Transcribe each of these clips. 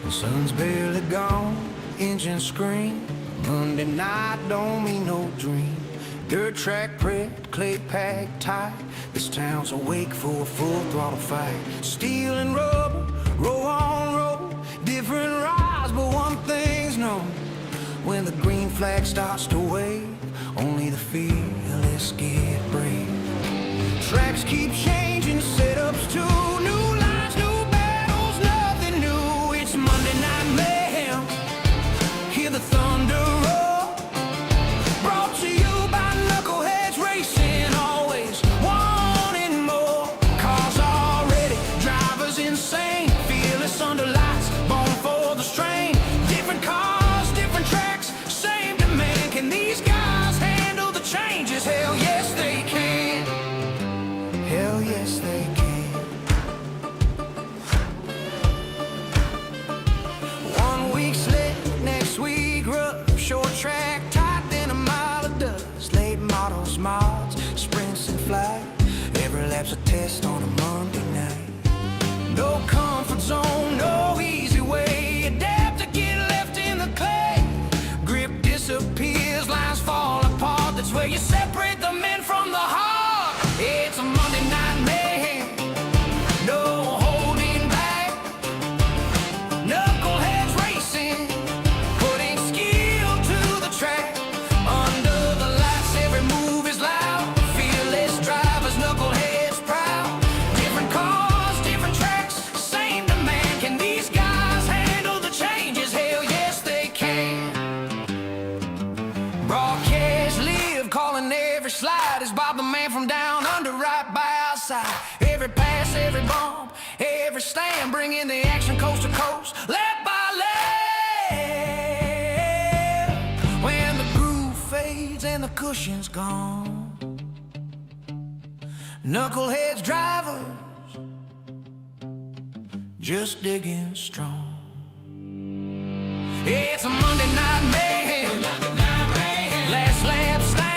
The sun's barely gone, engine scream. Monday night don't mean no dream. Dirt track prepped, clay packed tight. This town's awake for a full throttle fight. Steel and rubber, row on row. Different rides, but one thing's known. When the green flag starts to wave, only the fearless get brave. Tracks keep changing, setups too. New lines, new battles, nothing new. It's Monday Night Mayhem. Hear the thunder roar. Brought to you by Knuckleheadz Racing. Always wanting more. Cars are ready, drivers insane. Fearless under lights, born for the strain. Different cars, different tracks, same demand. Can these guys handle the changes? Hell yes they can. Hell yes they can. 1 week slick, next week rough. Short track, tight than a mile of dust. Late models, mods, sprints and flight. Every lap's a test on a Monday night. No comfort zone, no easy way. Adapt to get left in the clay. Grip disappears, lines fall apart. That's where you separate the men from the heart. It's a Monday Night Mayhem, no holding back. Knuckleheadz Racing, putting skill to the track. Under the lights, every move is loud. Fearless drivers, knuckleheads proud. Different cars, different tracks, same demand. Can these guys handle the changes? Hell yes they can. Broadcast live, calling every slide. Is Bob the man from down under, right by our side? Every pass, every bump, every stand, bringing the action coast to coast, lap by lap. When the groove fades and the cushion's gone, Knuckleheadz drivers just digging strong. It's a Monday Night Mayhem. Last lap stand.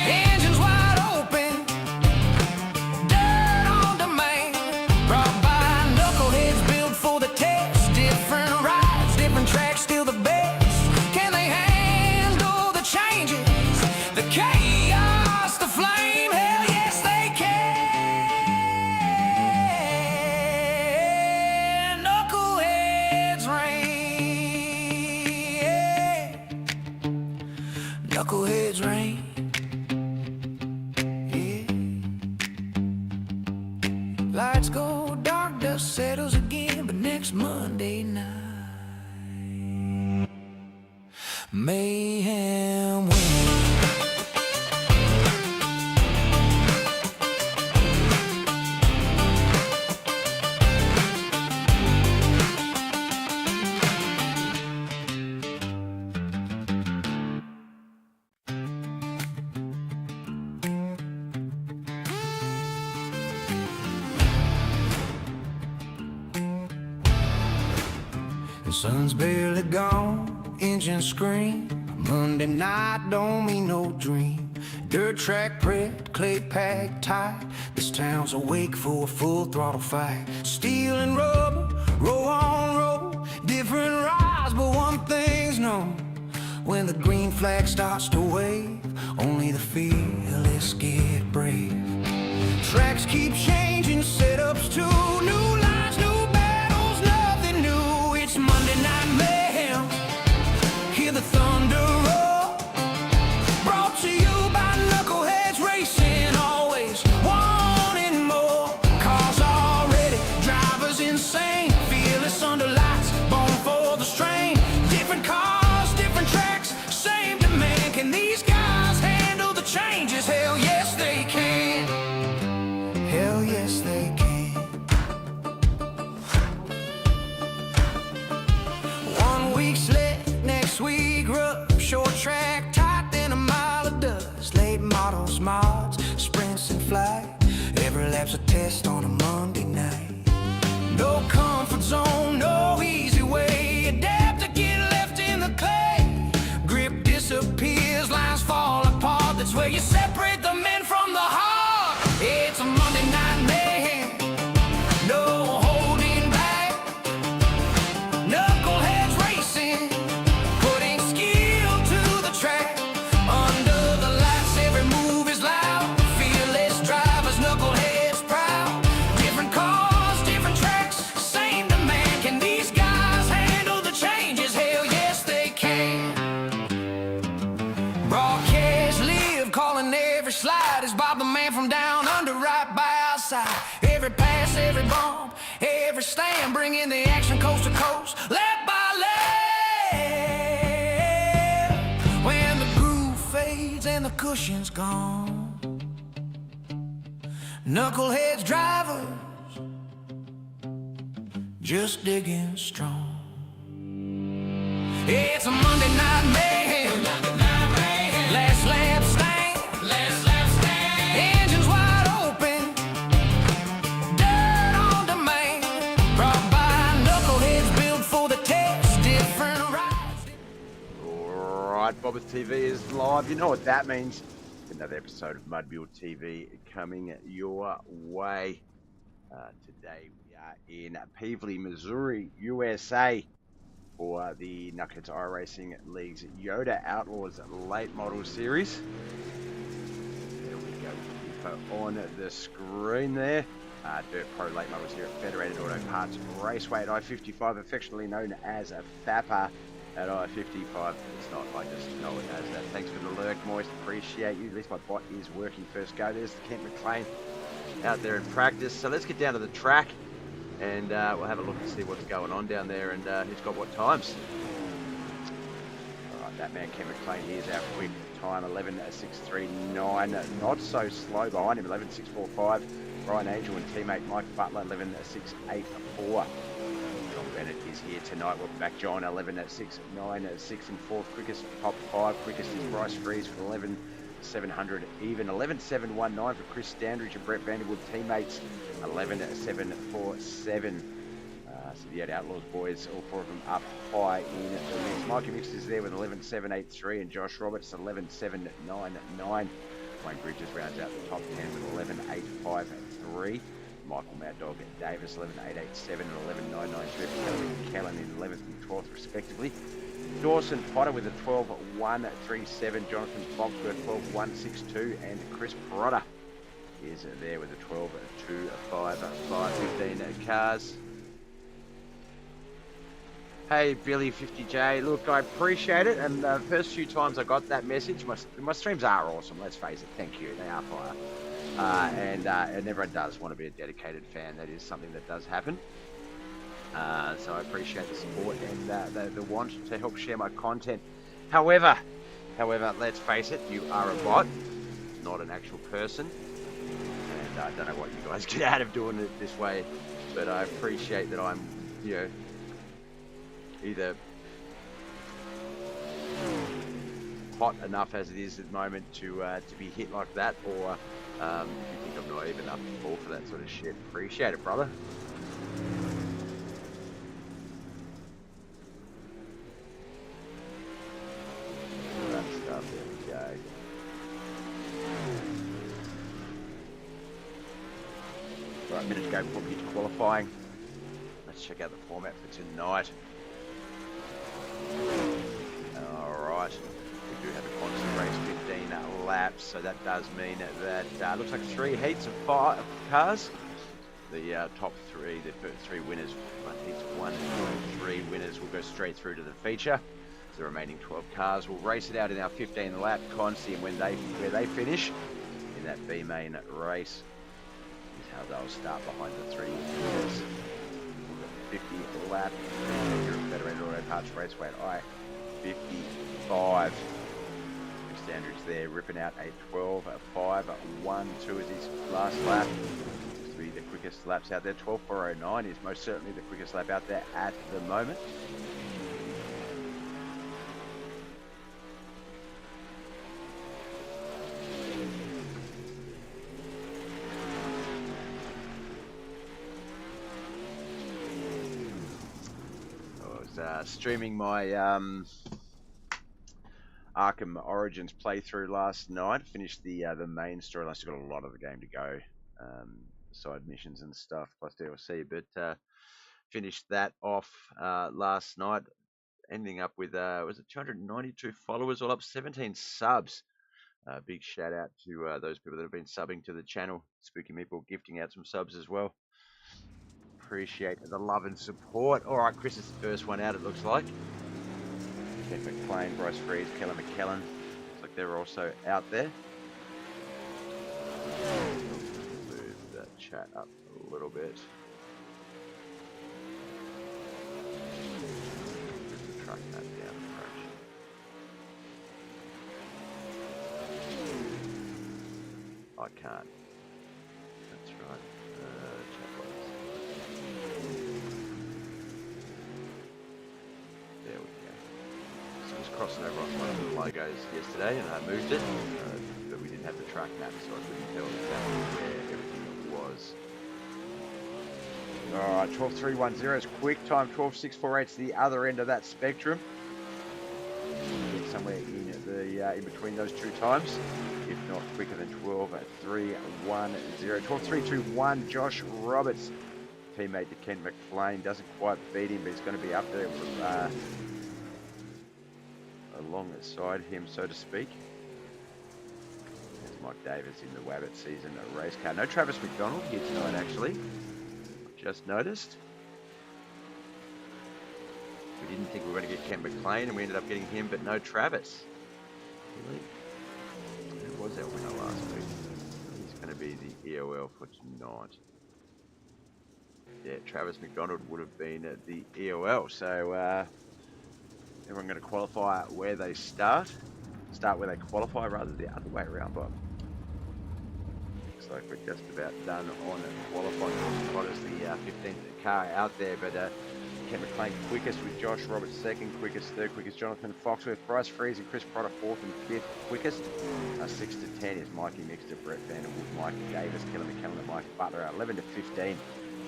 Engines wide open. Dirt on demand. Brought by Knuckleheadz, built for the test. Different rides, different tracks, still the best. Can they handle the changes? The chaos, the flame. Hell yes they can. Knuckleheadz reign. Knuckleheadz reign. Yeah. Lights go dark, dust settles again, but next Monday night, mayhem wins. The sun's barely gone, engine scream. Monday night don't mean no dream. Dirt track prepped, clay packed tight. This town's awake for a full throttle fight. Steel and rubber, row on row. Different rides, but one thing's known. When the green flag starts to wave, only the fearless get brave. Tracks keep changing, setups too. New lines, new battles, nothing new. It's Monday Night Mayhem. Hear the thunder roar. Brought to you by Knuckleheadz Racing. Always wanting more. Cars are ready, drivers insane. Fearless under lights, born for the strain. Different cars, different tracks, same demand. Can these guys handle the changes? Hell yes they can. Hell yes they can. 1 week slick, next week rough. Short track, tight than a mile of dust. Late models, mods, sprints and flight. Every lap's a test on a Monday night. No comfort zone, no easy way. Adapt to get left in the clay. Grip disappears, lines fall apart. That's where you separate the men from the heart. It's a Monday Night Mayhem, no holding back. man from down under right by our side. Every pass, every bump, every stand, bringing the action coast to coast, lap by lap. When the groove fades and the cushion's gone, Knuckleheadz drivers just digging strong. It's a Monday night mayhem, last lap stand, engines wide open, dirt on demand, brought by Knuckleheadz, built for the test, different rides. Alright, BobbethTV is live. You know what that means. Another episode of Mudbuild TV coming your way. Today we are in Pevely, Missouri, USA for the Knuckleheadz iRacing League's YOTA OUTLAWZ Late Model Series. There we go, info on the screen there. Dirt Pro Late Models here at Federated Auto Parts Raceway at I-55, affectionately known as a FAPA at I-55. It's not, I just know it as that. Thanks for the lurk, Moist. Appreciate you. At least my bot is working first go. There's the Kent McLean out there in practice. So let's get down to the track and we'll have a look and see what's going on down there and who's got what times. Alright, that man Kent McLean, here's our quick time, 11.639. Not so slow behind him, 11.645. Brian Angel and teammate Mike Butler, 11.684. John Bennett is here tonight. Welcome back, John. 11.696 in fourth. Quickest top five. Quickest is Bryce Freeze for 11.700 even. 11.719 for Chris Standridge and Brett Vanderwood teammates. 11.747. So the OUTLAWZ boys, all four of them up high in the mix. Mikey Mix is there with 11.783 and Josh Roberts 11.799. Wayne Bridges rounds out the top 10 with 11.853. Michael Mad Dog Davis 11.887 and 11.993 for Kelly Kellen in 11th and 12th respectively. Dawson Potter with a 12.137, Jonathan Foxworth 12.162 and Chris Potter is there with a 12.255 cars. Hey Billy 50J, look, I appreciate it, and the first few times I got that message, my streams are awesome, let's face it, thank you, they are fire. And everyone does want to be a dedicated fan. That is something that does happen. So I appreciate the support and the want to help share my content. However, let's face it, you are a bot, not an actual person. And I don't know what you guys get out of doing it this way, but I appreciate that I'm, you know, either hot enough as it is at the moment to be hit like that, or if you think I'm not even up to fall for that sort of shit, appreciate it, brother. That stuff, there we go. Right, a minute to go before we get to qualifying. Let's check out the format for tonight. Alright. We do have a constant race, 15 laps, so that does mean that looks like 3 heats of 5 cars. The top 3, the first 3 winners, heats 1 and 3 winners will go straight through to the feature. The remaining 12 cars will race it out in our 15 lap consi, and where they finish in that B main race is how they'll start behind the 3 winners. 50 lap here at Federated Auto Parts Raceway at I-55. Standards there, ripping out a 12.512 is his last lap. Seems to be the quickest laps out there. 12.409 is most certainly the quickest lap out there at the moment. I was streaming my Arkham Origins playthrough last night. Finished the main storyline. Still got a lot of the game to go, side missions and stuff, plus DLC. But finished that off last night, ending up with was it 292 followers, all up 17 subs. Big shout out to those people that have been subbing to the channel. Spooky Meatball gifting out some subs as well. Appreciate the love and support. All right, Chris is the first one out, it looks like. Kent McLean, Bryce Freeze, Kellen McKellen. Looks like they're also out there. chat up a little bit. Just the truck map down approach. I can't. That's right. Chat box. There we go. So I was crossing over on one of the logos yesterday and I moved it, but we didn't have the track map, so I couldn't tell exactly where everything was. Alright, 12.310 is quick time, 12.648 is the other end of that spectrum. Somewhere in the in between those two times, if not quicker than 12.310. 12.321, Josh Roberts, teammate to Ken McLean, doesn't quite beat him, but he's going to be up there with, alongside him, so to speak. There's Mike Davis in the Wabbett season race car. No Travis McDonald here tonight, actually. Just noticed. We didn't think we were going to get Ken McLean, and we ended up getting him, but no Travis. Really? Who was our winner last week? He's going to be the EOL for tonight. Yeah, Travis McDonald would have been at the EOL. So everyone going to qualify where they start where they qualify, rather the other way around. But looks like we're just about done on qualifying. Not as the 15th car out there, but Ken McLean quickest, with Josh Roberts second quickest, third quickest Jonathan Foxworth, Bryce Freeze and Chris Potter fourth and fifth quickest. 6 to 10 is Mikey Mixter, Brett Vanderwood, Mike Davis, Kelly McKellen, Mike Butler. 11 to 15,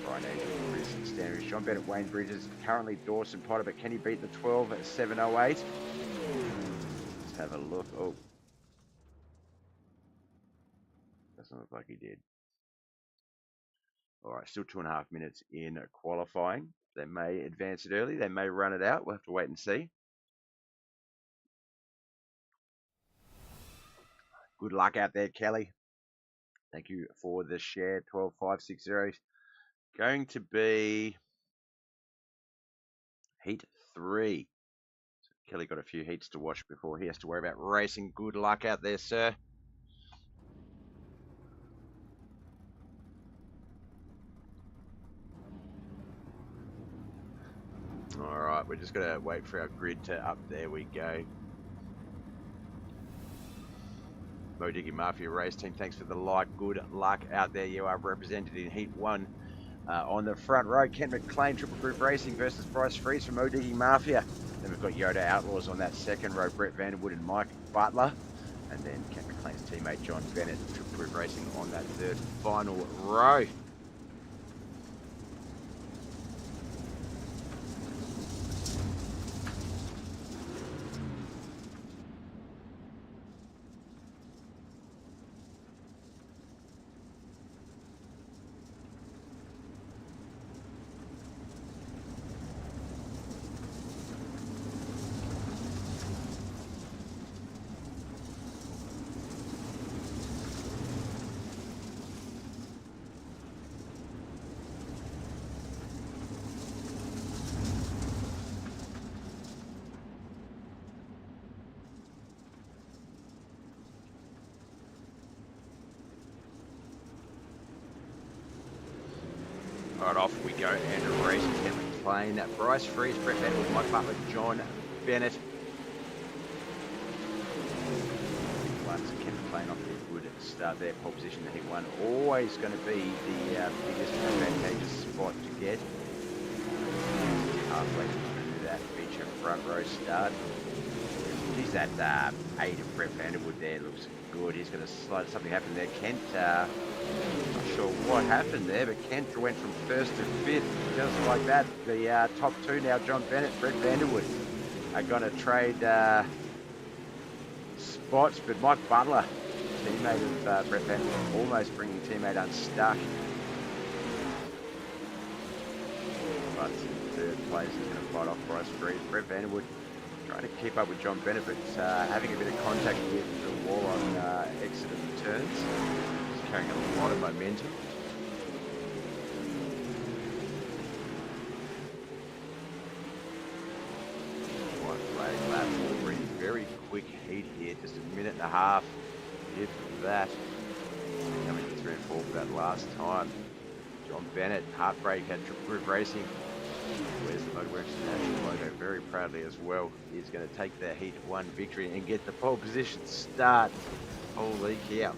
Brian Angel, Chris Stanridge, John Bennett, Wayne Bridges, currently Dawson Potter, but can he beat the 12 at 7:08? Let's have a look. Oh, doesn't look like he did. All right, still 2.5 minutes in qualifying. They may advance it early. They may run it out. We'll have to wait and see. Good luck out there, Kelly. Thank you for the share. 12.560. Going to be heat 3. So Kelly got a few heats to watch before he has to worry about racing. Good luck out there, sir. All right, we're just going to wait for our grid to up. There we go. Modiggy Mafia Race Team, thanks for the like. Good luck out there. You are represented in Heat 1 on the front row. Ken McLean, Triple Group Racing versus Bryce Freeze from Modiggy Mafia. Then we've got YOTA Outlaws on that second row. Brett Vanderwood and Mike Butler. And then Ken McLean's teammate John Bennett, Triple Group Racing on that third final row. Right, off we go, and a race. Ken McLean, Bryce Freeze, Brett Vanderwood, Mike Butler, John Bennett. Once Ken McLean off to a good start there, pole position to hit 1. Always going to be the biggest advantageous spot to get. Halfway through that feature front row start. Geez, that 8 of Brett Vanderwood there looks good. He's going to slide something happen there. Kent, not sure what happened there, but Kent went from 1st to 5th, just like that. The top 2 now, John Bennett, Brett Vanderwood, are going to trade spots, but Mike Butler, teammate of Brett Vanderwood, almost bringing teammate unstuck. But third place is going to fight off Bryce Freeze. Brett Vanderwood trying to keep up with John Bennett, but having a bit of contact with the wall on exit of the turns. He's carrying a lot of momentum. White flag lap, already very quick heat here, just a minute and a half, if that. Coming to 3 and 4 for that last time. John Bennett, Heartbreak at Group Racing. Where's the Motorworks International logo very proudly as well. He's going to take the Heat 1 victory and get the pole position start. Holy cow.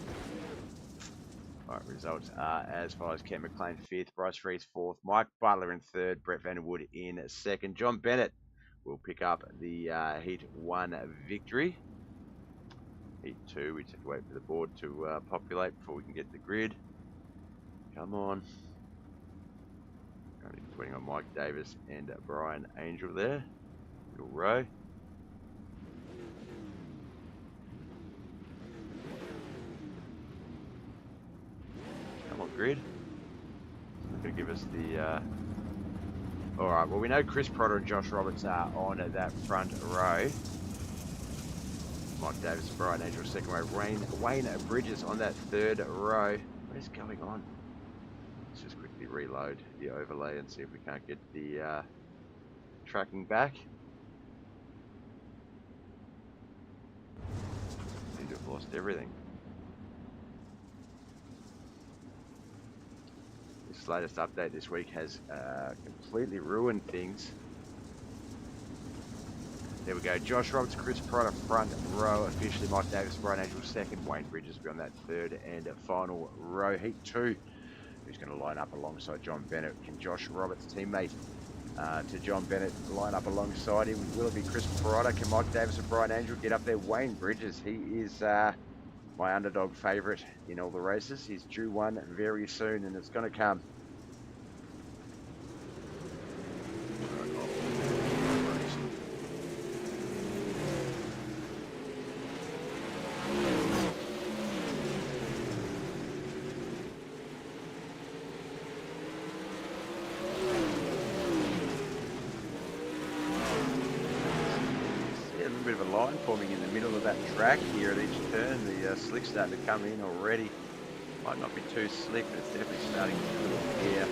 Alright, results are as follows. Ken McLean 5th, Bryce Reed's 4th, Mike Butler in 3rd, Brett Vanderwood in 2nd. John Bennett will pick up the Heat 1 victory. Heat 2, we just have to wait for the board to populate before we can get the grid. Come on. Currently just waiting on Mike Davis and Brian Angel there. Middle row. Come on, grid. It's going to give us the... Alright, well we know Chris Protter and Josh Roberts are on that front row. Mike Davis and Brian Angel 2nd row. Wayne Bridges on that 3rd row. What is going on? Let's just quickly reload the overlay and see if we can't get the tracking back. Seem to have lost everything. This latest update this week has completely ruined things. There we go. Josh Roberts, Chris Protter, front row. Officially, Mike Davis, Brian Angel 2nd. Wayne Bridges will be on that 3rd and final row. Heat 2. Who's going to line up alongside John Bennett? Can Josh Roberts, teammate to John Bennett, line up alongside him? Will it be Chris Protter? Can Mike Davis and Brian Angel get up there? Wayne Bridges, he is my underdog favourite in all the races. He's due one very soon, and it's going to come. Bit of a line forming in the middle of that track here at each turn. The slick's starting to come in already. Might not be too slick, but it's definitely starting to appear.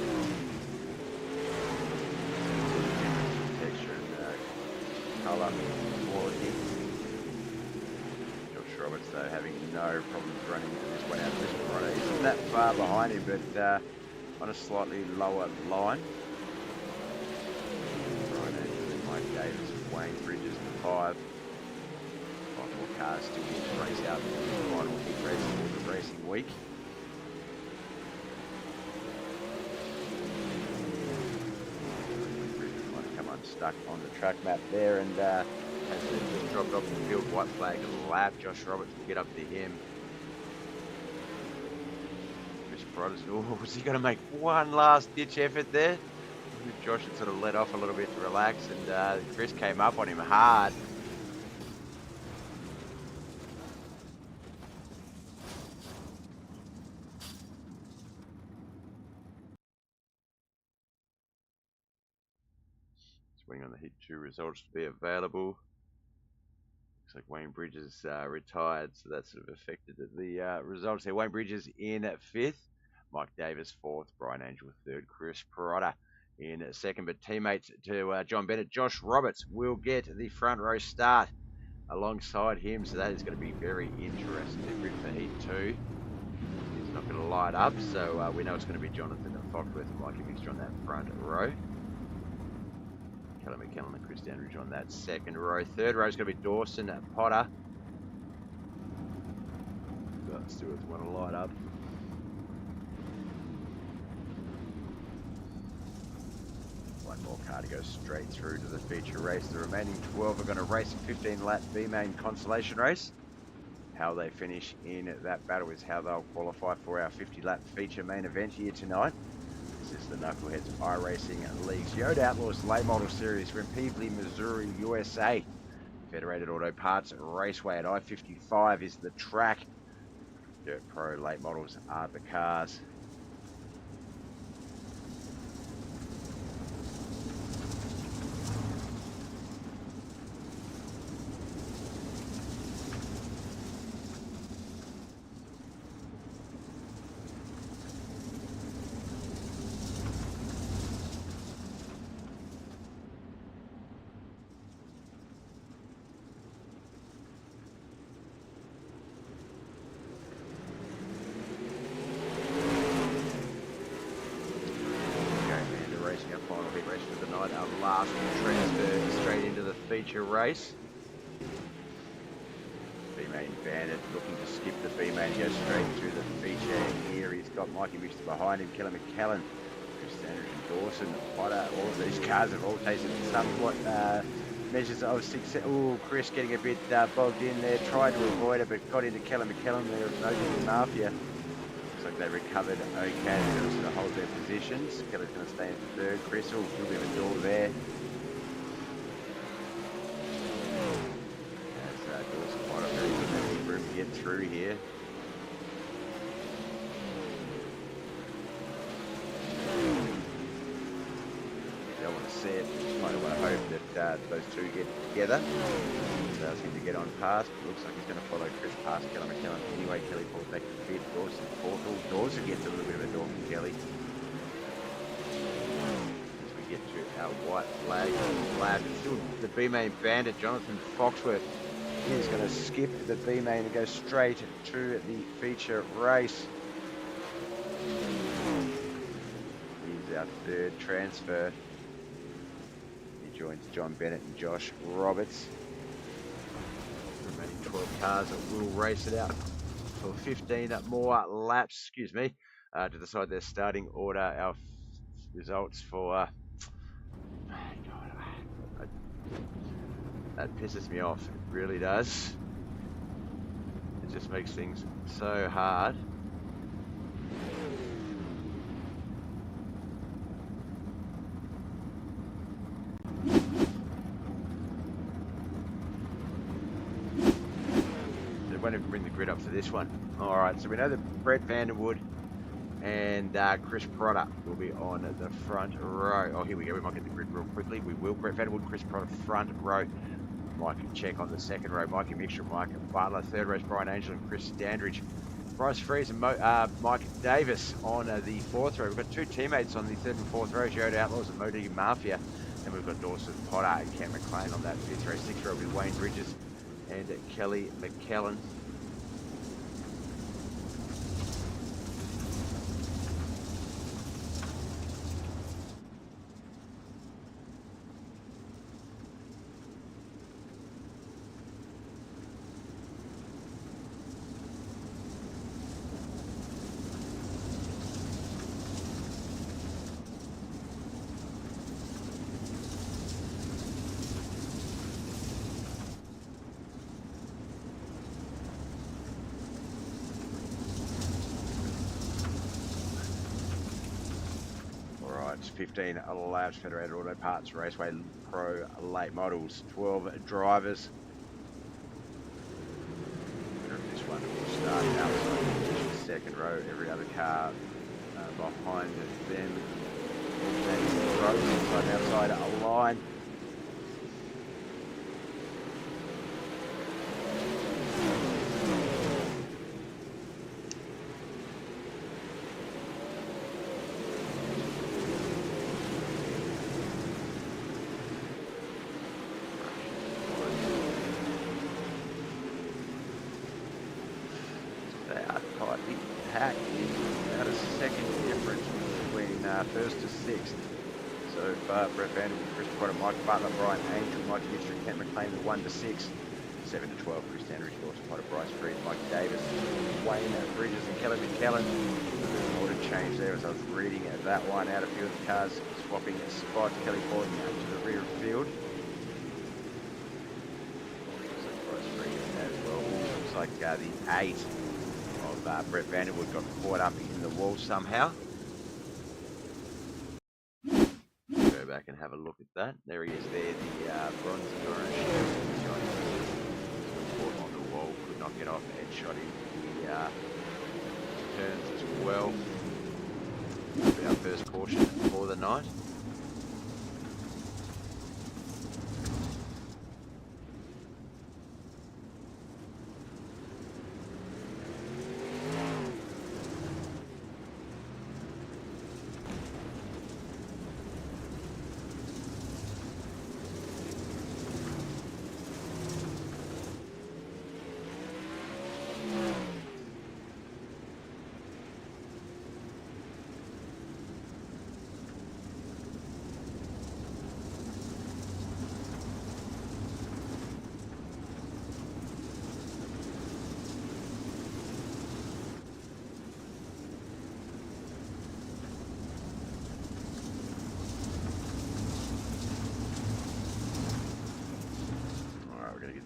Texture and colour quality. Josh Roberts though having no problems running into this one out of this one. He's not that far behind him, but on a slightly lower line. Brian Angel, Mike Davis, Wayne Bridges, the 5. More cars still need to race out in the final heat race for the racing week. Might have come unstuck on the track map there and has just dropped off the field. White flag lap. Josh Roberts will get up to him. Chris Protter's, oh, is he going to make one last ditch effort there? Josh had sort of let off a little bit to relax, and Chris came up on him hard. Waiting on the Heat 2 results to be available. Looks like Wayne Bridges retired, so that sort of affected the results there. Wayne Bridges in 5th, Mike Davis 4th, Brian Angel 3rd, Chris Protter in 2nd. But teammates to John Bennett, Josh Roberts will get the front row start alongside him, so that is going to be very interesting. The grid for Heat 2 is not going to light up, so we know it's going to be Jonathan and Foxworth and Mikey Mixter on that front row. Callum McKellen and Chris Dandridge on that 2nd row. 3rd row is going to be Dawson Potter. But Stewart's want to light up. One more car to go straight through to the feature race. The remaining 12 are going to race a 15-lap B-main consolation race. How they finish in that battle is how they'll qualify for our 50-lap feature main event here tonight. This is the Knuckleheadz iRacing League's YOTA OUTLAWZ Late Model Series. We're in Peevely, Missouri, USA. Federated Auto Parts Raceway at I-55 is the track. Dirt Pro late models are the cars. side, our last transfer straight into the feature race. B-Main Bandit looking to skip the B-Main, go straight through the feature here. He's got Mikey Mixter behind him, Kelly McKellen, Chris Sanders and Dawson, Potter. All of these cars have all tasted somewhat measures of success. Oh, Chris getting a bit bogged in there, tried to avoid it, but got into Kelly McKellen there of No Mafia. Looks like they recovered okay. They're going to sort of hold their positions. Kelly's going to stay in third. Chris will a bit of a door there. As Dawson Potter very good room to get through here. Don't want to see it. Just kind of want to hope that those two get together. Allows him to get on past. Looks like he's going to follow Chris past Kelly McKellen. Anyway, Kelly pulls back to the pit. Dawson portal. Dawson gets a little bit of a door from Kelly. As we get to our white flag lap, it's still the B-Main Bandit, Jonathan Foxworth. He's going to skip the B-Main and go straight to the feature race. Here's our third transfer. He joins John Bennett and Josh Roberts. Remaining 12 cars will race it out for 15 more laps, to decide their starting order. Our results for that pisses me off. It really does. It just makes things so hard. They won't even bring the grid up for this one. All right, so we know that Brett Vanderwood and Chris Protter will be on the front row. Oh, here we go. We might get the grid real quickly. We will. Brett Vanderwood, Chris Protter, front row. Mike Check on the second row. Mikey Mixture, Mike Butler. Third row, Brian Angel and Chris Standridge. Bryce Freeze and Mike Davis on the fourth row. We've got two teammates on the third and fourth rows, YOTA Outlaws and Modi Mafia. And we've got Dawson Potter and Cam McLean on that fifth row. Sixth row will be Wayne Bridges and Kelly McKellen. It's 15 laps, Federated Auto Parts, Raceway Pro late models, 12 drivers. This one will start outside, second row, every other car behind them. Outside a line. Pack is about a second difference between first to sixth. So far, Brett Vanderwood, Chris Potter, Mike Butler, Brian Angel, Mike Mixture, and Kent McLean with 1 to 6. 7 to 12, Chris Standridge, Dawson Potter, Bryce Freed, Mike Davis, Wayne Bridges, and Kelly McKellen. A order change there as I was reading that one out. A few of the cars swapping spots. Kelly falling out to the rear of field. So Bryce Freed as well. Looks like the 8. Brett Vanderwood got caught up in the wall somehow. Go back and have a look at that. There he is there, the bronze and orange. Caught on the wall, could not get off and shot in the turns as well. That'll be our first caution for the night.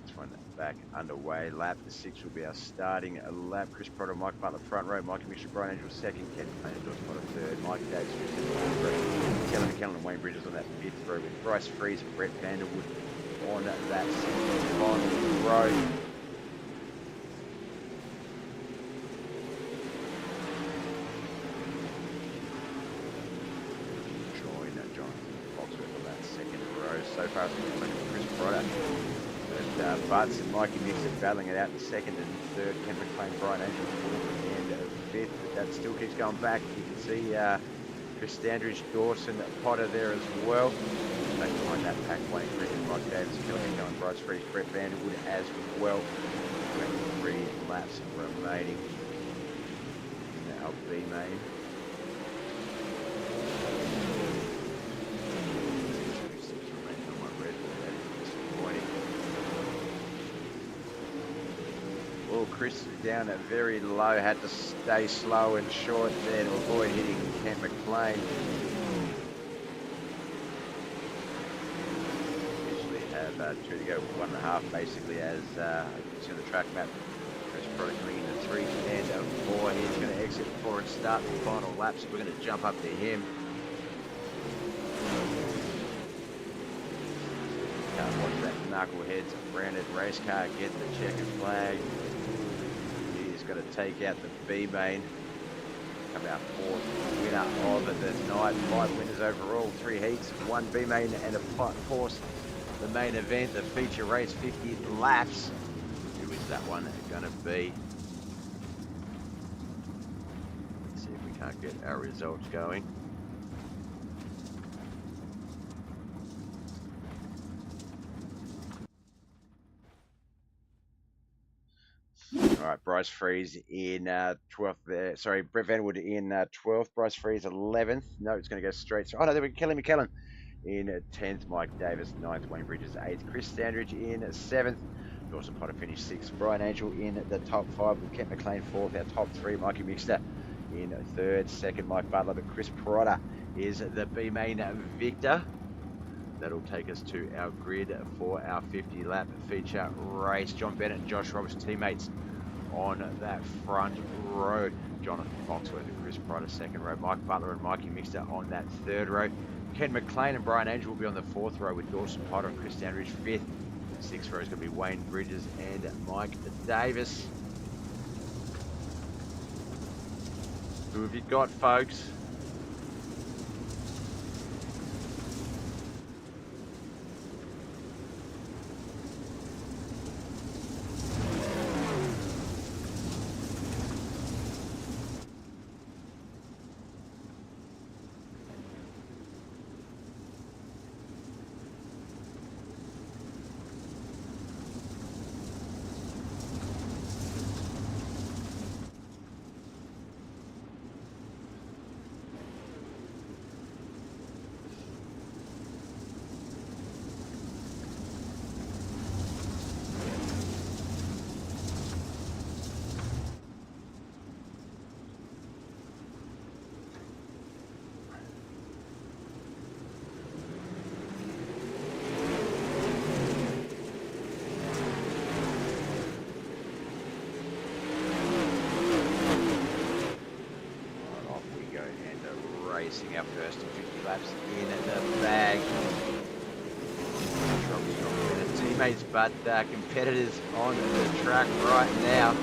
this one back underway. Lap 6 will be our starting lap. Chris Prado, Mike Butler front row, Mikey Mixture, Brian Angel second, Ken McLean and Josh Potter third, Mike Davis, Kelly McKellen and Wayne Bridges on that fifth row with Bryce Freeze and Brett Vanderwood on that final row. So far, Chris Prado. But Butts and Mikey Mixon battling it out in second and third. Ken McLean, Brian Angel fourth and fifth. But that still keeps going back. You can see Chris Standridge, Dawson, Potter there as well. Back behind that pack, Wayne Cricket, Mike Davis, Kelly going Bryce Freeze, Brett Vanderwood as well. 23 laps remaining in our B main. Well, Chris down at very low, had to stay slow and short there to avoid hitting Ken McLean. Usually have 2 to go, 1.5 basically, as you can see on the track map. Chris Prado coming into 3 and 4. He's going to exit 4 and start the final lap, so we're going to jump up to him. Can't watch that Knuckleheadz branded race car get the checkered flag. He's going to take out the B main. Come out 4th winner of the night. 5 winners overall, 3 heats, 1 B main, and of course the main event, the feature race, 50 laps. Who is that one going to be? Let's see if we can't get our results going. All right, Bryce Freeze in 12th there. Sorry, Brett Vanderwood in 12th. Bryce Freeze 11th. No, it's going to go straight. Oh, no, there we go. Kelly McKellen in 10th. Mike Davis 9th. Wayne Bridges 8th. Chris Standridge in 7th. Dawson Potter finished 6th. Brian Angel in the top 5 with Kent McLean 4th. Our top 3, Mikey Mixter in 3rd. 2nd, Mike Butler. But Chris Prado is the B main victor. That'll take us to our grid for our 50-lap feature race. John Bennett and Josh Roberts, teammates on that front row. Jonathan Foxworth and Chris Prado 2nd row. Mike Butler and Mikey Mixter on that 3rd row. Ken McLean and Brian Angel will be on the 4th row with Dawson Potter and Chris Standridge 5th. 6th row is going to be Wayne Bridges and Mike Davis. Who have you got, folks? Our first 50 laps in the bag. Teammates, but competitors on the track right now.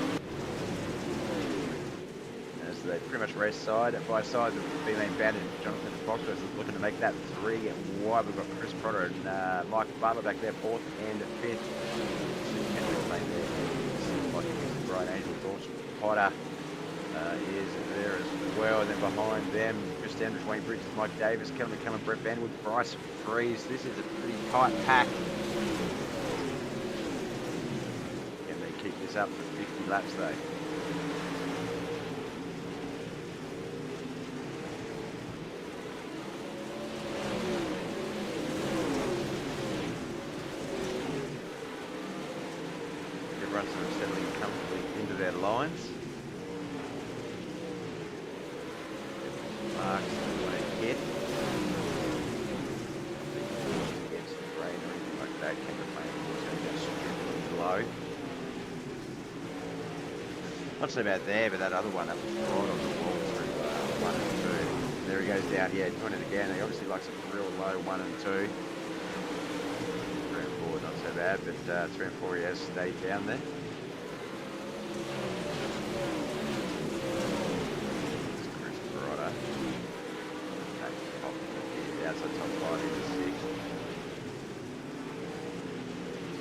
As they pretty much race side by side, the B-main bandit Jonathan Foxworth is looking to make that 3 wide. We've got Chris Prado and Mike Butler back there, 4th and 5th. Brian Angel, Dawson Potter is there as well. And then behind them, Chris Standridge, Wayne Bridges, Mike Davis, Kelly McKellen, Brett Vanderwood, Bryce Freeze. This is a pretty tight pack. Can they keep this up for 50 laps though? Everyone's sort of settling comfortably into their lines. Marks want to hit. Against the rain or anything like that. Ken McLean is going to go straight not so bad there, but that other one, that was right on the wall through 1 and 2. There he goes down here, doing it again. He obviously likes a real low 1 and 2. 3 and 4, not so bad, but 3 and 4 he has stayed down there. Outside top 5 into 6.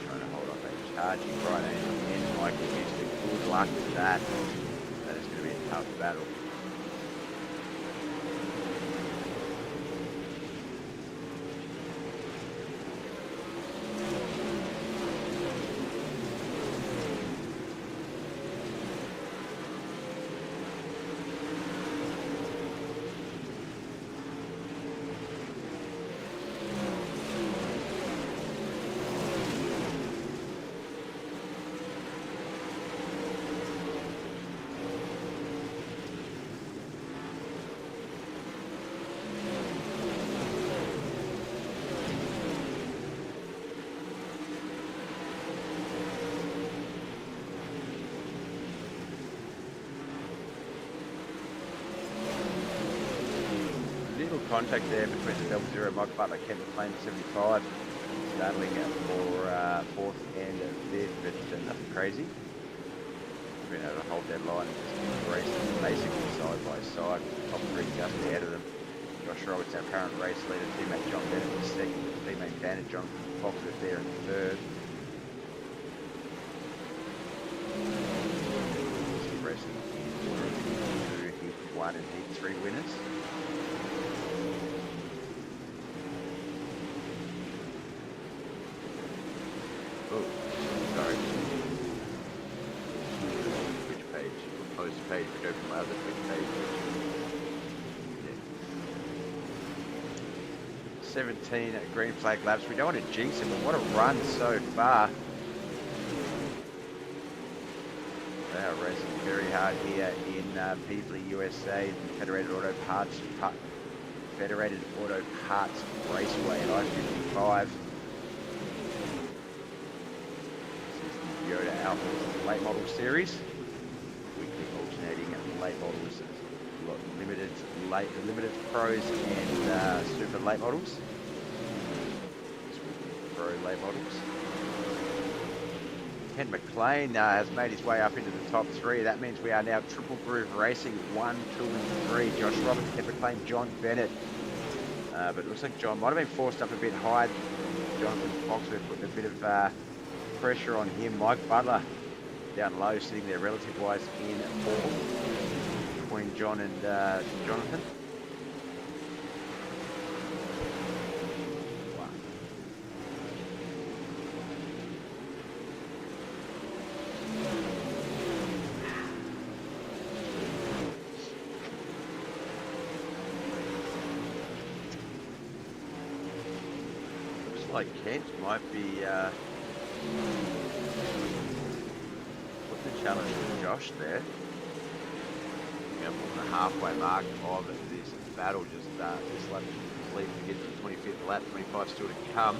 Trying to hold off a charging right and Mike is used to good luck with that. That is going to be a tough battle. Contact there between the 00 Mike Butler, Kevin McLean at 75, battling for 4th and 5th, but nothing crazy. Been able to hold that line and just racing basically side by side. Top 3 just ahead of them. Josh Roberts, our current race leader, teammate John Bennett in 2nd, teammate Bandit John Foxworth there in 3rd. Racing in order of Heat 1 and Heat 3 winners. Oh, sorry. Which page? Close the page, but go from my other Twitch page. Yeah. 17 green flag laps. We don't want to jinx it, but what a run so far. They are racing very hard here in Peasley, USA, Federated Auto Parts Raceway at I-55. YOTA OUTLAWZ late model series, weekly alternating late models, limited pros and super late models. Pro late models. Ken McLean has made his way up into the top 3. That means we are now triple groove racing 1, 2, and 3. Josh Roberts, Ken McLean, John Bennett. But it looks like John might have been forced up a bit high. Jonathan Foxworth putting a bit of pressure on him. Mike Butler down low, sitting there relative wise in 4th between John and Jonathan. Wow. Looks like Kent might be put the challenge to Josh there. Up on the halfway mark of this battle, just this lap to complete to get to the 25th lap, 25 still to come.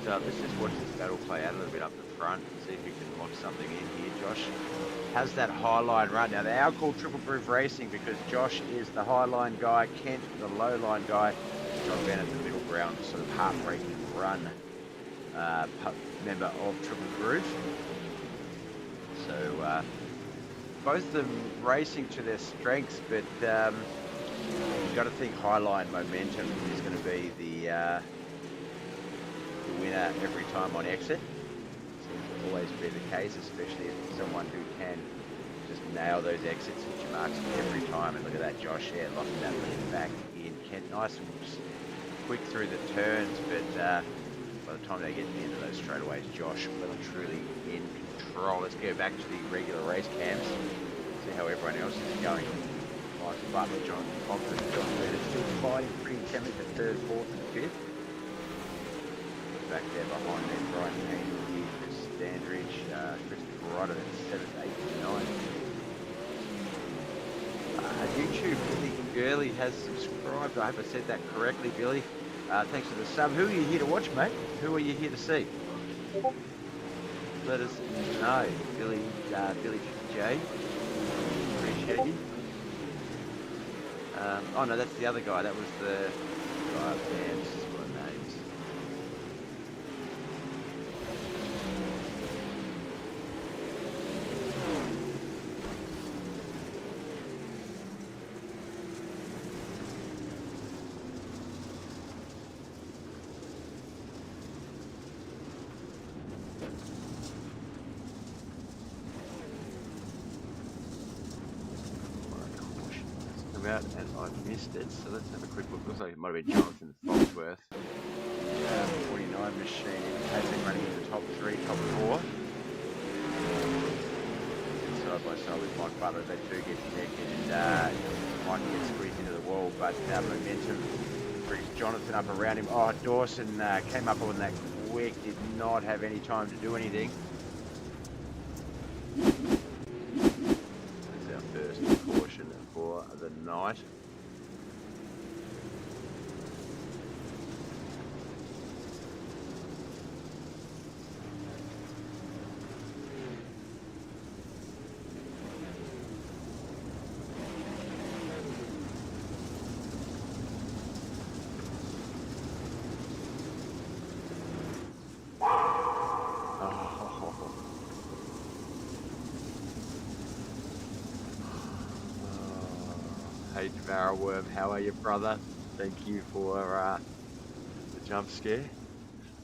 So let's just watch this battle play out a little bit up the front and see if we can lock something in here. Josh has that high line run. Now they are called triple groove racing because Josh is the high line guy, Kent the low line guy, John Bennett the middle ground sort of heartbreaking run member of triple groove. So both of them racing to their strengths, but you've got to think highline momentum is going to be the winner every time on exit. Seems to always be the case, especially if someone who can just nail those exits, hit your marks every time. And look at that, Josh here locking that lead back in. Kent nice and quick through the turns, but by the time they get to the end of those straightaways, Josh well and truly in control. Let's go back to the regular race cams, see how everyone else is going. Mike Butler, John Foxworth, John Bennett still fighting pretty intently for 3rd, 4th and 5th. Back there behind them, Brian Angel here, Chris Standridge, Christopher Ryder at 7th, 8th and 9th. YouTube, Billy Gurley has subscribed. I hope I said that correctly, Billy. Thanks for the sub. Who are you here to watch, mate? Who are you here to see? Let us know. Billy J Jay. Appreciate you. Oh no, that's the other guy. That was the guy up there. This is what names. Out and I've missed it, so let's have a quick look. Looks like it might have been Jonathan Foxworth. 49 machine has been running in the top 3, top 4. Side by side with Mike Butler, they do get connected and Mike gets squeezed into the wall, but momentum brings Jonathan up around him. Oh, Dawson came up on that quick, did not have any time to do anything. For the night. Hey Devourworm, how are you, brother? Thank you for the jump scare.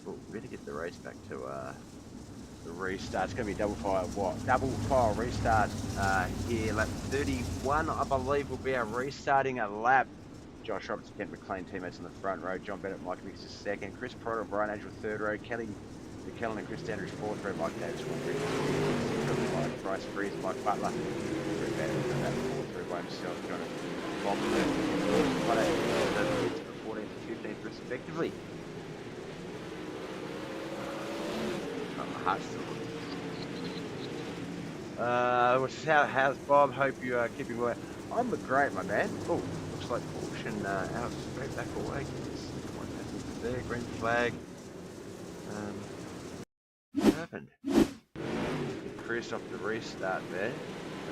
Oh, we better get the race back to the restart. It's going to be double file restart here. Lap 31, I believe, will be our restarting a lap. Josh Roberts, Kent McLean teammates on the front row. John Bennett, Mike Mix is second. Chris Pryor and Brian Angel third row. Kelly McKellen and Chris Dandridge fourth row. Mike Davis fourth. Bryce Freeze, Mike Butler. Three Bennett fourth row by himself. Jonathan Bob the 14th and 15th respectively. How's Bob? Hope you are keeping well. I'm great, my man. Oh, looks like caution out straight back away. What happened there? Green flag. What happened? Chris off the restart there.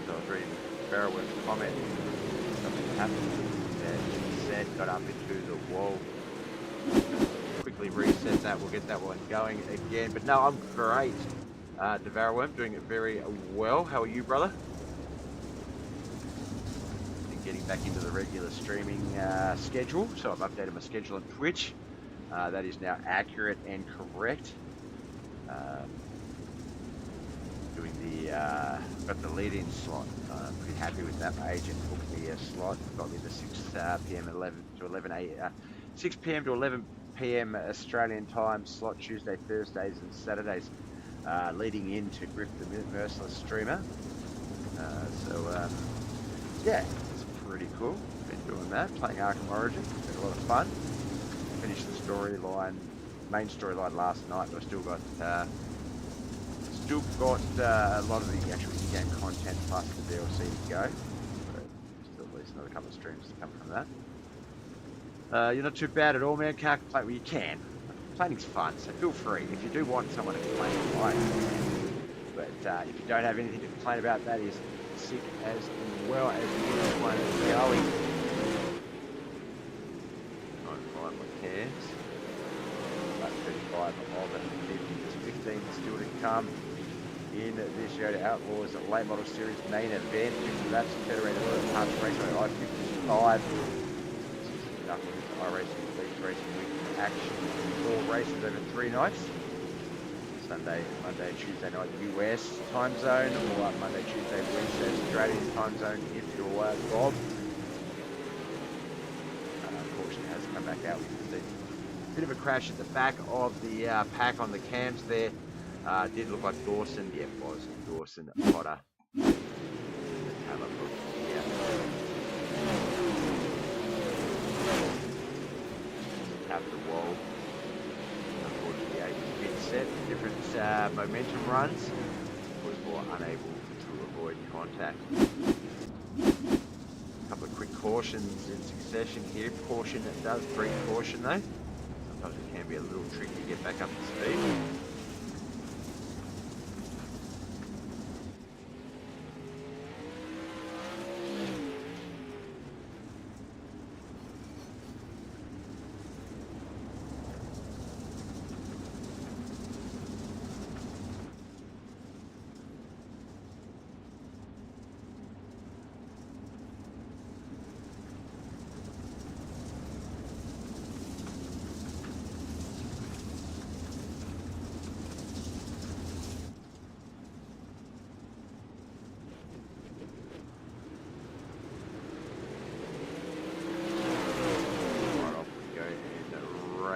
As I was reading Barrowworth's comment. Something happened there. She said got up into the wall. Quickly reset that. We'll get that one going again. But no, I'm great. Devourworm doing it very well. How are you, brother? And getting back into the regular streaming schedule. So I've updated my schedule on Twitch. That is now accurate and correct. Doing the got the lead-in slot. Pretty happy with that. My agent booked me a slot. Got me the 6 p.m. 6 p.m. to 11 p.m. Australian time slot, Tuesday, Thursdays, and Saturdays. Leading in to Griff the Merciless streamer. Yeah, it's pretty cool. Been doing that, playing Arkham Origin. Been a lot of fun. Finished the storyline, main storyline last night, but I still got a lot of the actual in-game content plus the DLC to go. So still at least another couple of streams to come from that. You're not too bad at all, man. Can't complain. Well, you can. Complaining fun, so feel free. If you do want someone to complain, I can. But if you don't have anything to complain about, that is sick as well as this one is going. Trying to find my cans. About 35 of it. 15 still to come in this YOTA OUTLAWZ late model series main event. 50 laps, Federated Raceway I-55. Knuckleheadz iRacing Racing Week action. 4 races over 3 nights. Sunday, Monday, Tuesday night US time zone, or Monday, Tuesday, Wednesday, Australian time zone if you're Bob. Caution has come back out with a bit of a crash at the back of the pack on the cams there. Did look like Dawson, yeah, it was Dawson Potter. Have a look here. Tap the wall. Unfortunately, agent set different momentum runs. Was more unable to avoid contact. A couple of quick cautions in succession here. Caution does bring caution though. Sometimes it can be a little tricky to get back up to speed.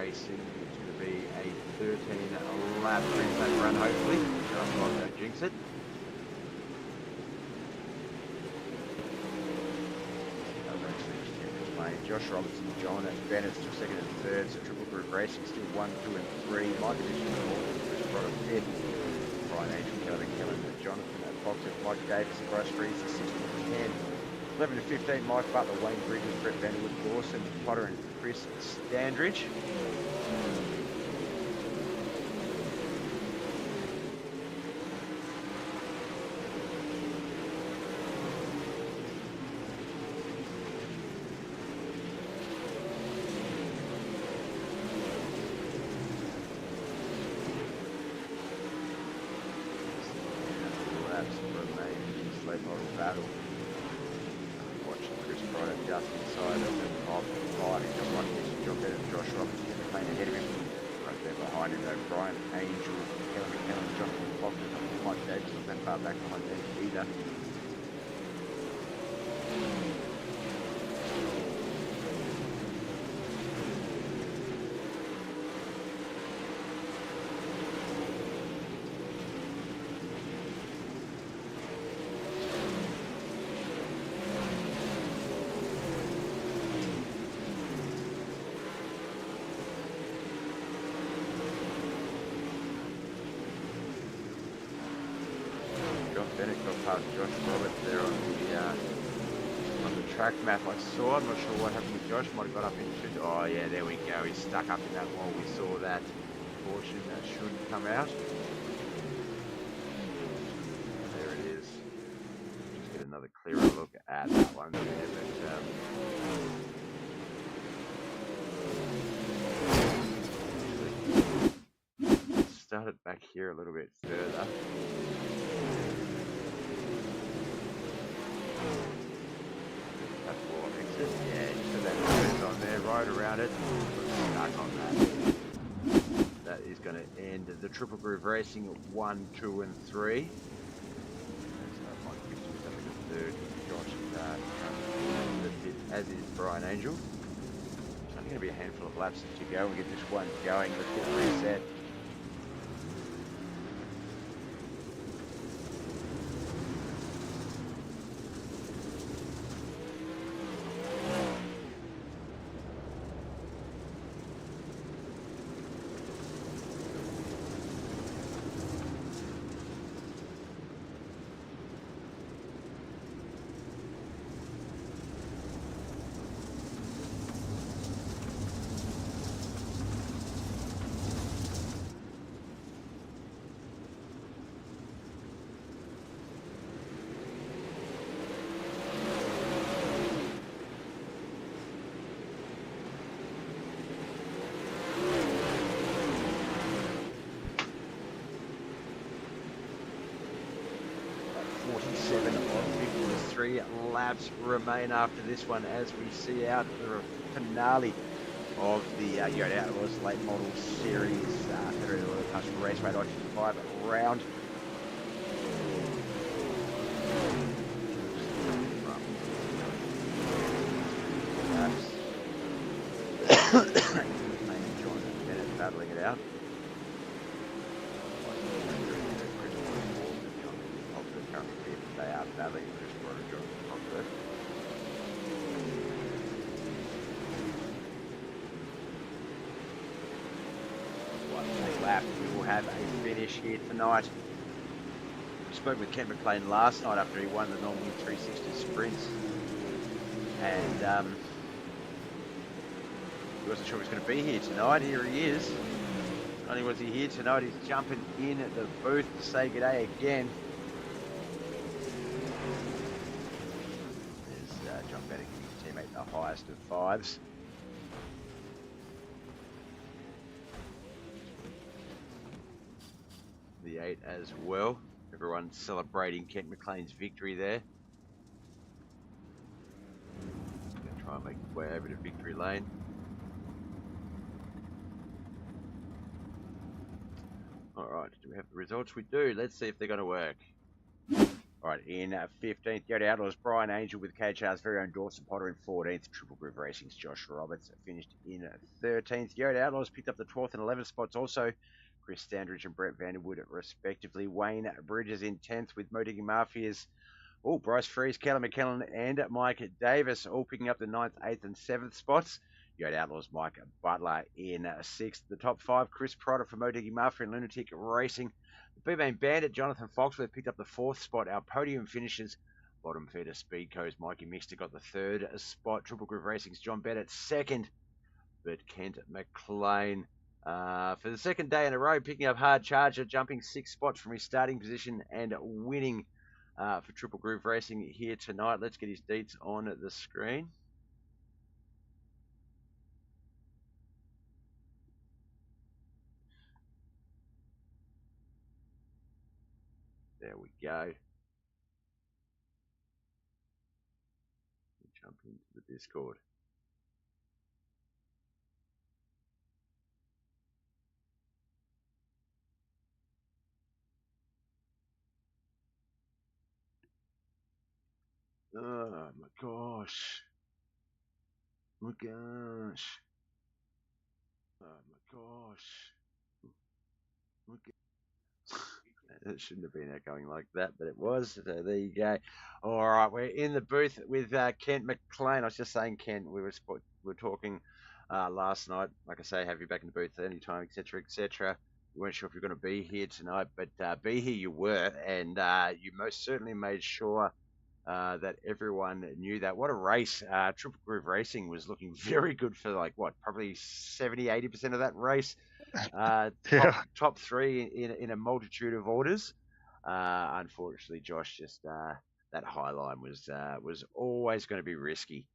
iRacing. It's going to be a 13-lap green run, hopefully. Don't jinx it. Josh Robertson, John Bennett still second and third, so Triple Group Racing still 1, 2 and 3. Mike Edition Chris Prod at fifth. Brian Angel, Kelvin Kellen, Jonathan at Foxer, Mike Davis, Bryce Reese, 6 to 10. 11 to 15, Mike Butler, Wayne Bridges, Brett Vanderwood, Dawson, Potter and Chris Standridge. Battle. Watching Chris Pryor just inside of the top 5. He's got one John Bennett, Josh Robertson playing ahead of him. Right there behind him though, Brian Angel, Kellen McKellen, Jonathan Foster, Mike Davis, not that far back behind them either. Bennett got past Josh Roberts there on the track map I saw. I'm not sure what happened with Josh. Might have got up into. Oh yeah, there we go. He's stuck up in that wall. We saw that portion that should come out. There it is. Just get another clearer look at that one there. But start it back here a little bit further. Yeah, so that goes on there, right around it. Stuck on that. That is going to end the Triple Groove Racing at 1, 2 and 3. Third, Josh, as is Brian Angel. It's only going to be a handful of laps to go and get this one going. Let's get a reset. Laps remain after this one as we see out the finale of the YOTA OUTLAWZ Late Model Series Federated Raceway 5 round. John Bennett battling it out. They are battling Chris Pryor and John Foster. One more lap, we will have a finish here tonight. We spoke with Ken McLean last night after he won the normal 360 sprints, and he wasn't sure he was going to be here tonight. Here he is. Not only was he here tonight, he's jumping in at the booth to say good day again. John Bennett giving his teammate the highest of 5s. The 8 as well. Everyone celebrating Kent McLean's victory there. Going to try and make his way over to victory lane. Alright, do we have the results? We do. Let's see if they're going to work. All right, in 15th, YOTA Outlaws, Brian Angel with KHR's very own Dawson Potter in 14th. Triple Groove Racing's Josh Roberts finished in 13th. YOTA Outlaws picked up the 12th and 11th spots also. Chris Standridge and Brett Vanderwood, respectively. Wayne Bridges in 10th with Modiggy Mafias. Oh, Bryce Freeze, Kelly McKellen, and Mike Davis all picking up the 9th, 8th, and 7th spots. YOTA Outlaws, Mike Butler in 6th. The top 5, Chris Pryor from Modiggy Mafia and Lunatic Racing. The B-Main Bandit, Jonathan Foxworth, picked up the 4th spot. Our podium finishes, bottom feeder Speedco's Mikey Mixter got the 3rd spot. Triple Groove Racing's John Bennett 2nd, but Kent McLean for the 2nd day in a row, picking up Hard Charger, jumping 6 spots from his starting position and winning for Triple Groove Racing here tonight. Let's get his deets on the screen. There we go. Jump into the Discord. Oh my gosh. Oh my gosh. Oh my gosh. Okay. It shouldn't have been echoing like that, but it was. So there you go. All right, we're in the booth with Kent McLean. I was just saying, Kent, we were talking last night. Like I say, have you back in the booth at any time, etc., etc. We weren't sure if you're going to be here tonight, but be here you were, and you most certainly made sure that everyone knew that. What a race. Triple Groove Racing was looking very good for probably 70-80% of that race. Top 3 in a multitude of orders. Unfortunately, Josh, just that high line was always going to be risky.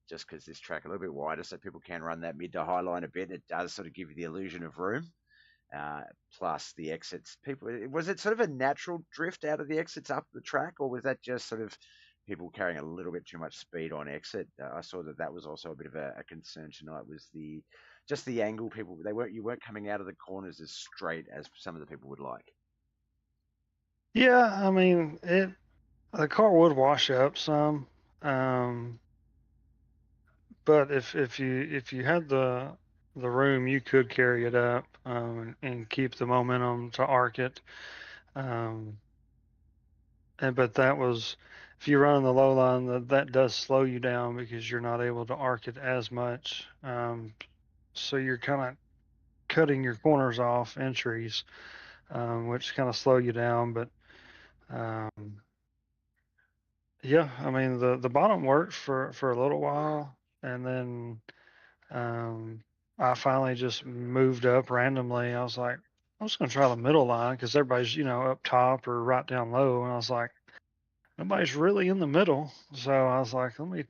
Just because this track a little bit wider, so people can run that mid to high line a bit. It does sort of give you the illusion of room. Plus the exits. Was it sort of a natural drift out of the exits up the track, or was that just sort of people carrying a little bit too much speed on exit? I saw that was also a bit of a concern tonight. Was just the angle you weren't coming out of the corners as straight as some of the people would like. Yeah, I mean the car would wash up some, but if you had the room, you could carry it up and keep the momentum to arc it. But that was, if you run on the low line, that does slow you down because you're not able to arc it as much. So you're kind of cutting your corners off entries, which kind of slow you down. But yeah, I mean the bottom worked for a little while, and then I finally just moved up randomly. I was like, I'm just gonna try the middle line because everybody's up top or right down low, and I was like, nobody's really in the middle. So I was like, let me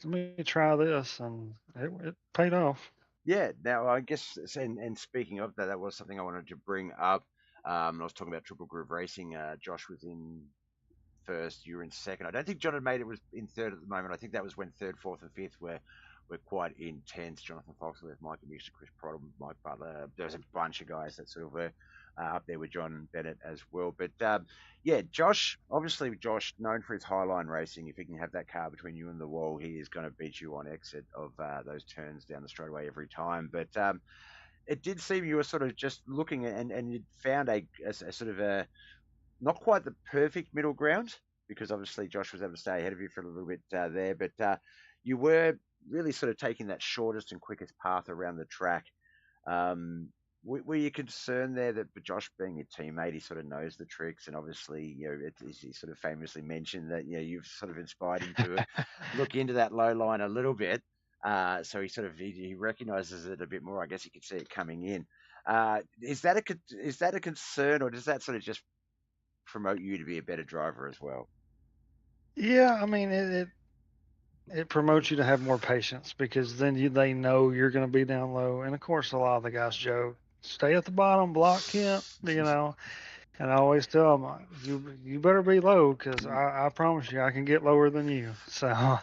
try this, and it paid off. Yeah. Now I guess, and speaking of that, that was something I wanted to bring up. I was talking about Triple Groove Racing. Josh was in first, you were in second. I don't think John had made it was in third at the moment. I think that was when third, fourth, and fifth were quite intense. Jonathan Foxworth, Mikey Mixter, Chris Pryor, Mike Butler. There was a bunch of guys that sort of were up there with John Bennett as well. But yeah, Josh, obviously Josh, known for his highline racing. If he can have that car between you and the wall, he is going to beat you on exit of those turns down the straightaway every time. But it did seem you were sort of just looking and you found a sort of a not quite the perfect middle ground, because obviously Josh was able to stay ahead of you for a little bit there, but you were really sort of taking that shortest and quickest path around the track. Were you concerned there that Josh, being your teammate, he sort of knows the tricks, and obviously, he sort of famously mentioned that you've sort of inspired him to look into that low line a little bit, so he recognizes it a bit more. I guess you could see it coming in. Is that a concern, or does that sort of just promote you to be a better driver as well? Yeah, I mean it promotes you to have more patience, because then they know you're going to be down low, and of course a lot of the guys joke, stay at the bottom, block Kent, and I always tell them, you better be low, because I promise you I can get lower than you. So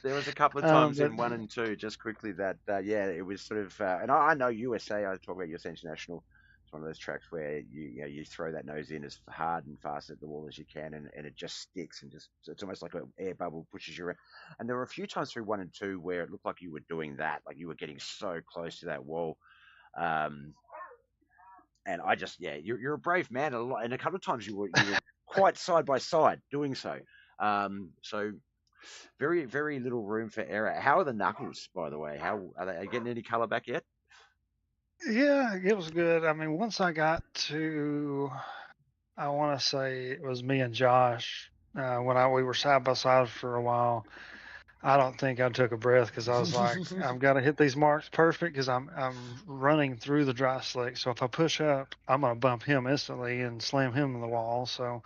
there was a couple of times in 1 and 2, just quickly, that it was sort of, and I know USA. I talk about USA International It's one of those tracks where you throw that nose in as hard and fast at the wall as you can, and it just sticks and just it's almost like an air bubble pushes you around. And there were a few times through 1 and 2 where it looked like you were doing that, like you were getting so close to that wall. Um, and I just you're a brave man, and a couple of times you were quite side by side doing so. So very very little room for error. How are the knuckles, by the way? How are they getting any color back yet? Yeah, it was good. I mean, once I got to, I want to say it was me and Josh, when we were side by side for a while. I don't think I took a breath because I was like, I've got to hit these marks perfect because I'm running through the dry slick. So if I push up, I'm gonna bump him instantly and slam him in the wall. So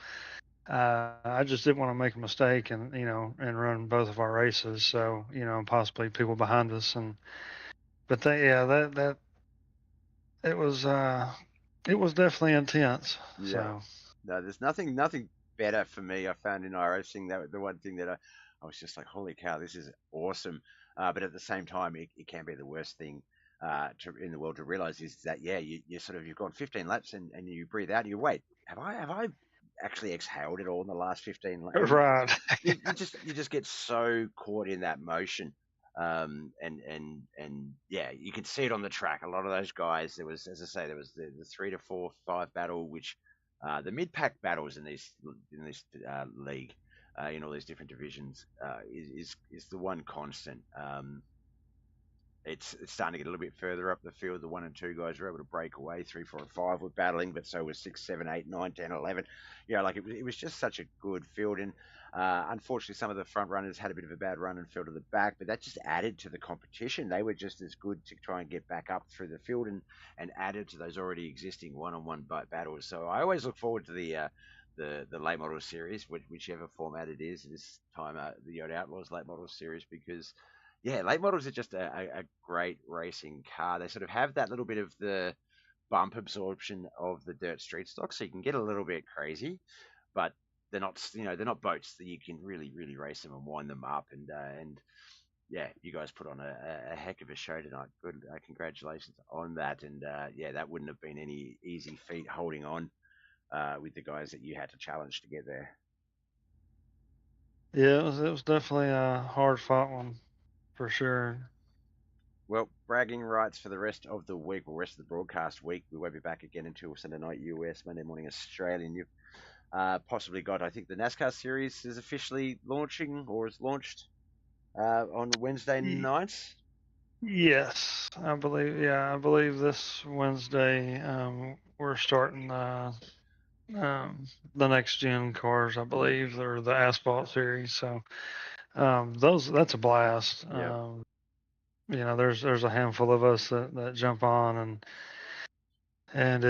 I just didn't want to make a mistake and and run both of our races. So possibly people behind us but that it was definitely intense. Yeah. So No, there's nothing better for me. I found in iRacing that the one thing that I was just like, holy cow, this is awesome. But at the same time, it can be the worst thing in the world to realize is that you sort of you've gone 15 laps and you breathe out. You wait, have I actually exhaled it all in the last 15 laps? right. You just get so caught in that motion. And yeah, you can see it on the track. A lot of those guys, there was, as I say, there was the 3 to 4, 5 battle, which the mid pack battles in this league, in all these different divisions, is the one constant. It's starting to get a little bit further up the field. The 1 and 2 guys were able to break away. 3, 4, and 5 were battling, but so was 6, 7, 8, 9, 10, 11. Like it was just such a good field. And unfortunately, some of the front runners had a bit of a bad run and fell to the back, but that just added to the competition. They were just as good to try and get back up through the field and added to those already existing one-on-one battles. So I always look forward to the late model series, whichever format it is. This time, the YOTA OUTLAWZ late model series, because late models are just a great racing car. They sort of have that little bit of the bump absorption of the dirt street stock, so you can get a little bit crazy, but they're not, they're not boats that you can really, really race them and wind them up. And you guys put on a heck of a show tonight. Good, congratulations on that. And that wouldn't have been any easy feat holding on with the guys that you had to challenge to get there. Yeah, it was definitely a hard fought one for sure. Well, bragging rights for the rest of the week, or rest of the broadcast week. We won't be back again until Sunday night US, Monday morning Australian. You've possibly got, I think, the NASCAR series is officially launching or is launched on Wednesday night. Yes, I believe. Yeah, I believe this Wednesday we're starting the next gen cars. I believe, or the asphalt series. So that's a blast. Yeah. There's a handful of us that jump on and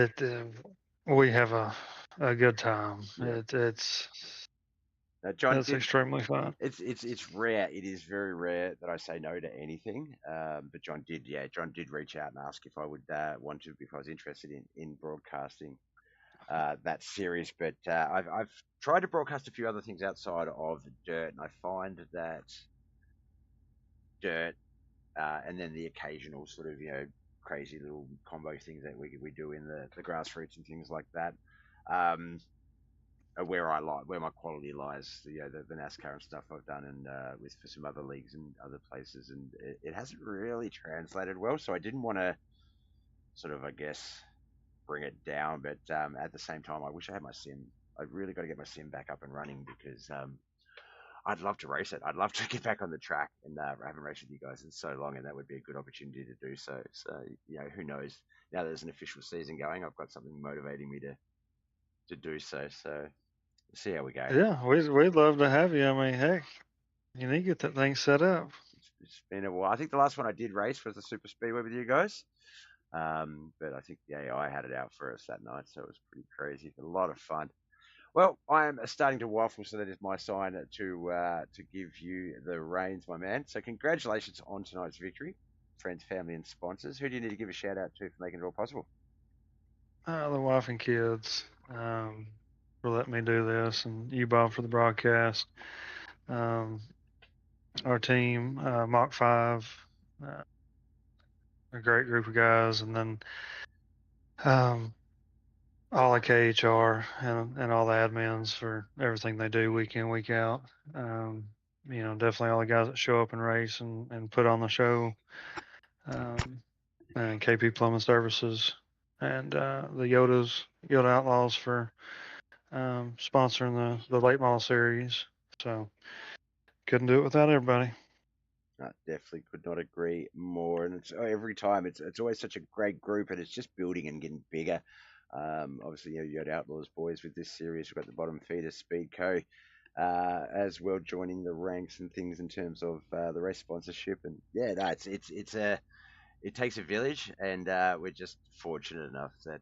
we have a good time. Yeah. It's John it's extremely fun. It's rare. It is very rare that I say no to anything. But John did reach out and ask if I would want to, if I was interested in broadcasting that series. But I've tried to broadcast a few other things outside of dirt, and I find that dirt and then the occasional sort of crazy little combo things that we do in the grassroots and things like that. Where my quality lies, the NASCAR and stuff I've done, and for some other leagues and other places, and it hasn't really translated well. So I didn't want to sort of, I guess, bring it down, but at the same time, I wish I had my sim. I've really got to get my sim back up and running because I'd love to race it. I'd love to get back on the track, and I haven't raced with you guys in so long, and that would be a good opportunity to do so. So who knows? Now there's an official season going, I've got something motivating me to do so. So see how we go. Yeah, we'd love to have you. I mean, heck, you need to get that thing set up. It's been a while. I think the last one I did race was the Super Speedway with you guys. But I think the AI had it out for us that night, so it was pretty crazy. A lot of fun. Well, I am starting to waffle, so that is my sign to give you the reins, my man. So congratulations on tonight's victory, friends, family, and sponsors. Who do you need to give a shout out to for making it all possible? The wife and kids for letting me do this, and you, Bob, for the broadcast. Our team, Mach 5, a great group of guys, and then all the KHR and all the admins for everything they do week in, week out. Definitely all the guys that show up and race and put on the show. And KP Plumbing Services and the YOTA OUTLAWZ for sponsoring the late model series. So couldn't do it without everybody. Definitely could not agree more. And it's every time it's always such a great group, and it's just building and getting bigger. Obviously, you had OUTLAWZ boys with this series. We've got the bottom feeder Speedco as well joining the ranks and things in terms of the race sponsorship. And yeah, no, it takes a village, and we're just fortunate enough that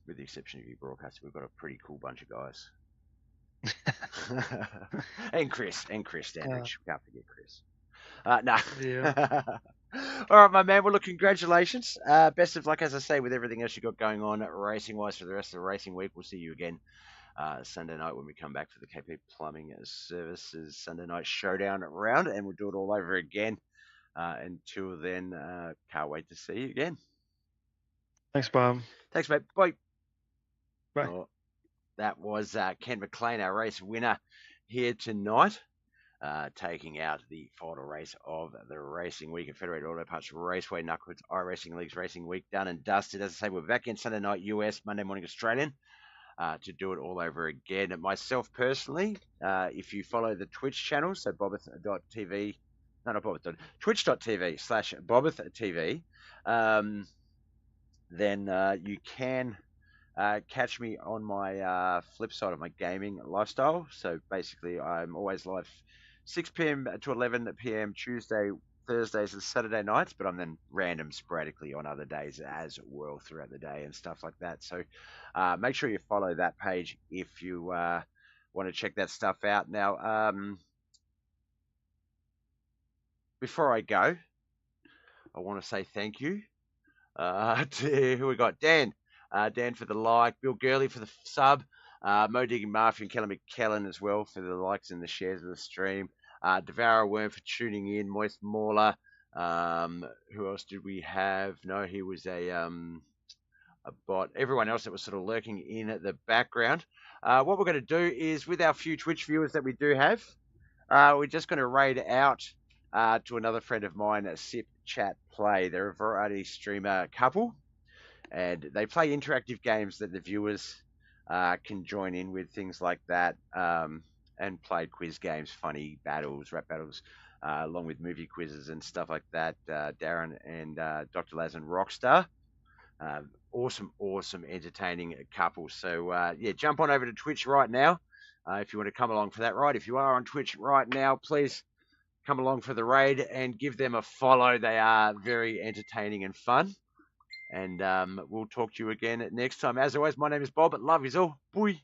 with the exception of you broadcasters, we've got a pretty cool bunch of guys. and Chris Standridge. Can't forget Chris. No. Yeah. All right, my man. Well, look, congratulations. Best of luck, as I say, with everything else you got going on racing wise for the rest of the racing week. We'll see you again Sunday night when we come back for the KP Plumbing Services Sunday night showdown round, and we'll do it all over again. Until then, can't wait to see you again. Thanks, Bob. Thanks, mate. Bye. Bye. Oh, that was Ken McLean, our race winner here tonight, taking out the final race of the racing week at Federated Auto Parts Raceway, Knuckleheadz iRacing League's racing week done and dusted. As I say, we're back in Sunday night US, Monday morning Australian, to do it all over again. And myself personally, if you follow the Twitch channel, so BobbethTV, no, not Bobbeth, twitch.tv/BobbethTV, then you can catch me on my flip side of my gaming lifestyle. So basically, I'm always live 6 p.m. to 11 p.m. Tuesday, Thursdays, and Saturday nights, but I'm then random sporadically on other days as well throughout the day and stuff like that. So make sure you follow that page if you want to check that stuff out. Now, before I go, I want to say thank you to who we got. Dan for the like, Bill Gurley for the sub, Mo Digging Mafia and Kelly McKellen as well for the likes and the shares of the stream. Devour Worm for tuning in, Moist Mauler. Who else did we have? No, he was a bot. Everyone else that was sort of lurking in at the background. What we're going to do is, with our few Twitch viewers that we do have, we're just going to raid out to another friend of mine, Sip Chat Play. They're a variety streamer couple, and they play interactive games that the viewers can join in with, things like that, and play quiz games, funny battles, rap battles, along with movie quizzes and stuff like that. Darren and Dr. Laz and Rockstar. Awesome, entertaining couple. So, yeah, jump on over to Twitch right now if you want to come along for that ride. If you are on Twitch right now, please come along for the raid and give them a follow. They are very entertaining and fun. And we'll talk to you again next time. As always, my name is Bob. Love is all. Bye.